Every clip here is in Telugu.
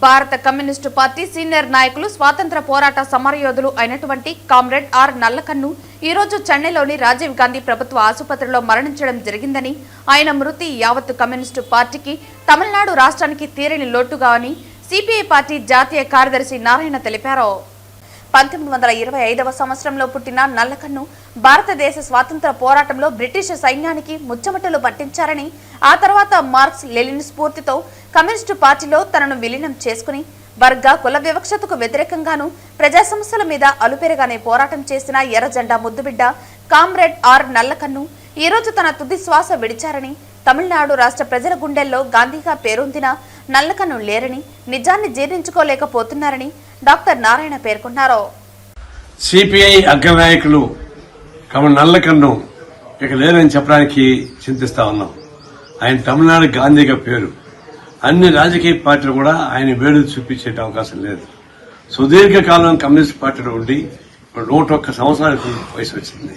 భారత కమ్యూనిస్టు పార్టీ సీనియర్ నాయకులు స్వాతంత్ర పోరాట సమరయోధులు అయినటువంటి కామ్రేడ్ ఆర్ నల్లకన్ను ఈ రోజు చెన్నైలోని రాజీవ్ గాంధీ ప్రభుత్వ ఆసుపత్రిలో మరణించడం జరిగిందని, ఆయన మృతి యావత్ కమ్యూనిస్టు పార్టీకి తమిళనాడు రాష్ట్రానికి తీరని లోటుగా అని సిపిఐ పార్టీ జాతీయ కార్యదర్శి నారాయణ తెలిపారు. 1925వ సంవత్సరంలో పుట్టిన నల్లకన్ను భారతదేశ స్వాతంత్ర పోరాటంలో బ్రిటిష్ సైన్యానికి ముచ్చమటలు పట్టించారని, ఆ తర్వాత మార్క్స్ లెనిన్ స్ఫూర్తితో కమ్యూనిస్టు పార్టీలో తనను విలీనం చేసుకుని వర్గ కుల వివక్షతకు వ్యతిరేకంగాను ప్రజా సమస్యల మీద అలుపెరగానే పోరాటం చేసిన ఎర్రజెండా ముద్దుబిడ్డ కామ్రేడ్ ఆర్ నల్లకన్ను ఈ రోజు తన తుది శ్వాస విడిచారని, తమిళనాడు రాష్ట్ర ప్రజల గుండెల్లో గాంధీగా పేరొందిన నల్లకన్ను లేరని, నిజాన్ని జీర్ణించుకోలేకపోతున్నారని డాక్టర్ నారాయణ పేర్కొన్నారు. సిపిఐ అగ్రనాయకులు నల్లకన్ను ఇక లేరని చెప్పడానికి చింతిస్తా ఉన్నాం. ఆయన తమిళనాడు గాంధీగా పేరు. అన్ని రాజకీయ పార్టీలు కూడా ఆయన వేడు చూపించే అవకాశం లేదు. సుదీర్ఘకాలం కమ్యూనిస్ట్ పార్టీలో ఉండి 101 సంవత్సరాలకు వయసు వచ్చింది.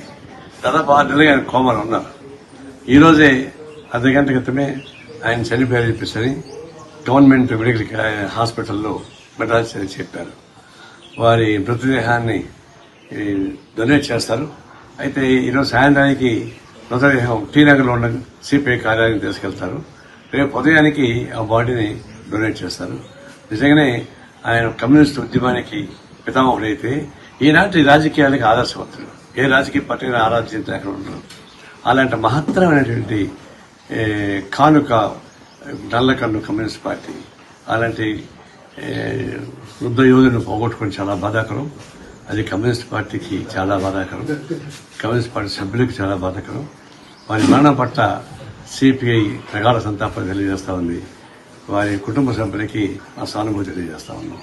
దాదాపు 6 నెలలుగా ఆయన కోమాలో ఉన్నారు. ఈ రోజే అర్ధ గంట క్రితమే ఆయన చనిపోయారని చెప్పేసి గవర్నమెంట్ మెడికల్ హాస్పిటల్లో మెడ్రాస్ చెప్పారు. వారి మృతదేహాన్ని డొనేట్ చేస్తారు. అయితే ఈరోజు సాయంత్రానికి మృతదేహం టీనగర్లో ఉన్న సిపిఐ కార్యాలయానికి తీసుకెళ్తారు. రేపు ఉదయానికి ఆ బాడీని డొనేట్ చేస్తారు. నిజంగానే ఆయన కమ్యూనిస్ట్ ఉద్యమానికి పితామహుడైతే ఈనాటి రాజకీయాలకు ఆదర్శవంతుడు. ఏ రాజకీయ పార్టీని ఆరాధించిన అక్కడ ఉండరు. అలాంటి మహత్తరమైనటువంటి కానుక నల్లకన్ను కమ్యూనిస్ట్ పార్టీ. అలాంటి యుద్ధ యోధులను పోగొట్టుకుని చాలా బాధాకరం. అది కమ్యూనిస్ట్ పార్టీకి చాలా బాధాకరం. కమ్యూనిస్ట్ పార్టీ సభ్యులకు చాలా బాధాకరం. వారి మరణం పట్ల సిపిఐ ప్రగాఢ సంతాపం తెలియజేస్తా ఉంది. వారి కుటుంబ సభ్యులకి మా సానుభూతి తెలియజేస్తా ఉన్నాం.